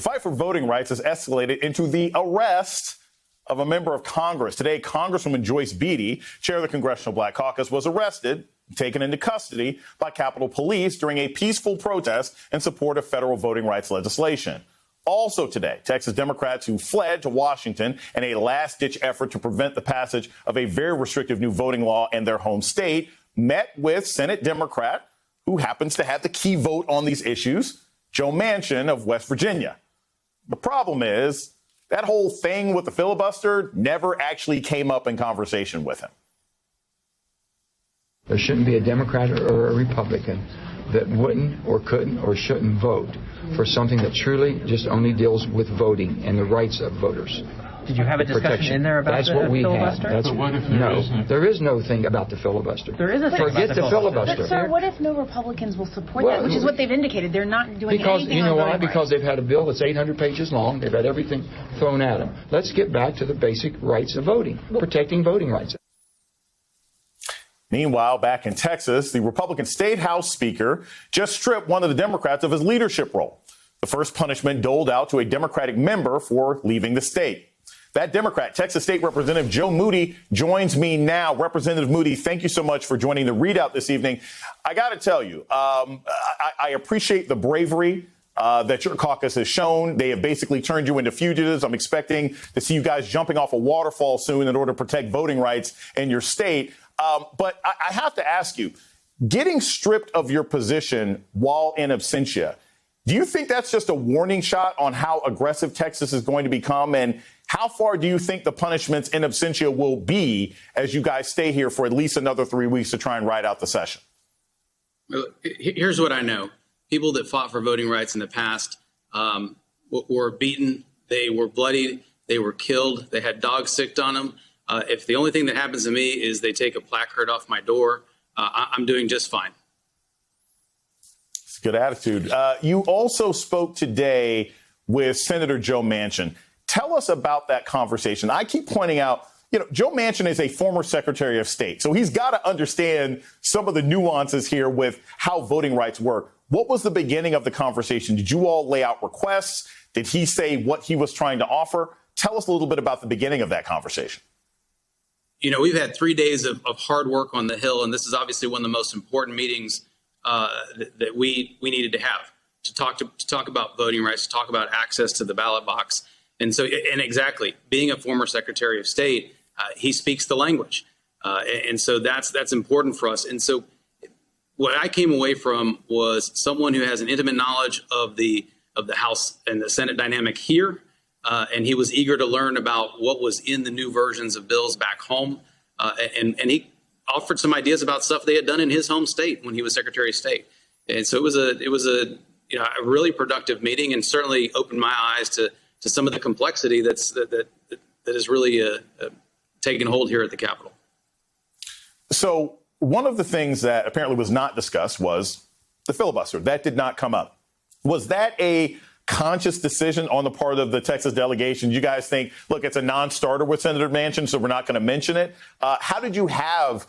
fight for voting rights has escalated into the arrest of a member of Congress. Today, Congresswoman Joyce Beatty, chair of the Congressional Black Caucus, was arrested, taken into custody by Capitol Police during a peaceful protest in support of federal voting rights legislation. Also today, Texas Democrats who fled to Washington in a last-ditch effort to prevent the passage of a very restrictive new voting law in their home state met with Senate Democrat who happens to have the key vote on these issues, Joe Manchin of West Virginia. The problem is that whole thing with the filibuster never actually came up in conversation with him. There shouldn't be a Democrat or a Republican that wouldn't or couldn't or shouldn't vote for something that truly just only deals with voting and the rights of voters. Did you have a discussion in there about That's what we filibuster? had. There is no thing about the filibuster. There is a thing Forget about the filibuster. But, sir, what if no Republicans will support that, which is what they've indicated? They're not doing anything you know on why? voting Because they've had a bill that's 800 pages long. They've had everything thrown at them. Let's get back to the basic rights of voting, protecting voting rights. Meanwhile, back in Texas, the Republican State House Speaker just stripped one of the Democrats of his leadership role. The first punishment doled out to a Democratic member for leaving the state. That Democrat, Texas State Representative Joe Moody, joins me now. Representative Moody, thank you so much for joining the readout this evening. I got to tell you, I appreciate the bravery that your caucus has shown. They have basically turned you into fugitives. I'm expecting to see you guys jumping off a waterfall soon in order to protect voting rights in your state. But I have to ask you, getting stripped of your position while in absentia, do you think that's just a warning shot on how aggressive Texas is going to become? And how far do you think the punishments in absentia will be as you guys stay here for at least another 3 weeks to try and ride out the session? Here's what I know. People that fought for voting rights in the past were beaten. They were bloodied. They were killed. They had dogs sicked on them. If the only thing that happens to me is they take a placard off my door, I'm doing just fine. It's a good attitude. You also spoke today with Senator Joe Manchin. Tell us about that conversation. I keep pointing out, Joe Manchin is a former Secretary of State, so he's got to understand some of the nuances here with how voting rights work. What was the beginning of the conversation? Did you all lay out requests? Did he say what he was trying to offer? Tell us a little bit about the beginning of that conversation. We've had 3 days of hard work on the Hill, and this is obviously one of the most important meetings that we needed to have to talk about voting rights, to talk about access to the ballot box. And exactly, being a former Secretary of State, he speaks the language. And so that's important for us. And so what I came away from was someone who has an intimate knowledge of the House and the Senate dynamic here. And he was eager to learn about what was in the new versions of bills back home. And he offered some ideas about stuff they had done in his home state when he was Secretary of State. And so it was a really productive meeting, and certainly opened my eyes to some of the complexity that has really taken hold here at the Capitol. So one of the things that apparently was not discussed was the filibuster. That did not come up. Was that a conscious decision on the part of the Texas delegation? You guys think, look, it's a non-starter with Senator Manchin, so we're not going to mention it. How did you have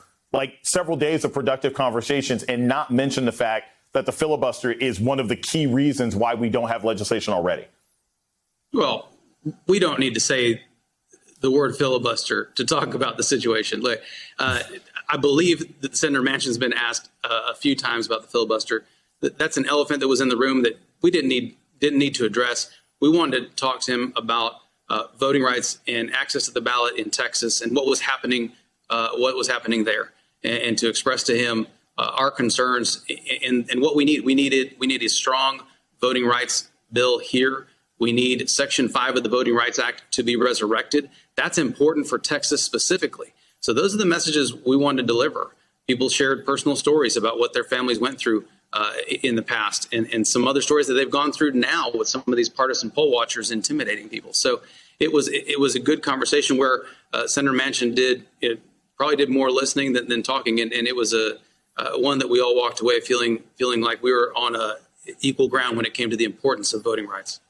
several days of productive conversations and not mention the fact that the filibuster is one of the key reasons why we don't have legislation already? Well, we don't need to say the word filibuster to talk about the situation. Look, I believe that Senator Manchin's been asked a few times about the filibuster. That's an elephant that was in the room that we didn't need to address. We wanted to talk to him about voting rights and access to the ballot in Texas and what was happening there, and to express to him our concerns and what we need. We need a strong voting rights bill here. We need Section 5 of the Voting Rights Act to be resurrected. That's important for Texas specifically. So those are the messages we wanted to deliver. People shared personal stories about what their families went through in the past, and some other stories that they've gone through now with some of these partisan poll watchers intimidating people. So it was a good conversation where Senator Manchin probably did more listening than talking, and it was one that we all walked away feeling like we were on equal ground when it came to the importance of voting rights.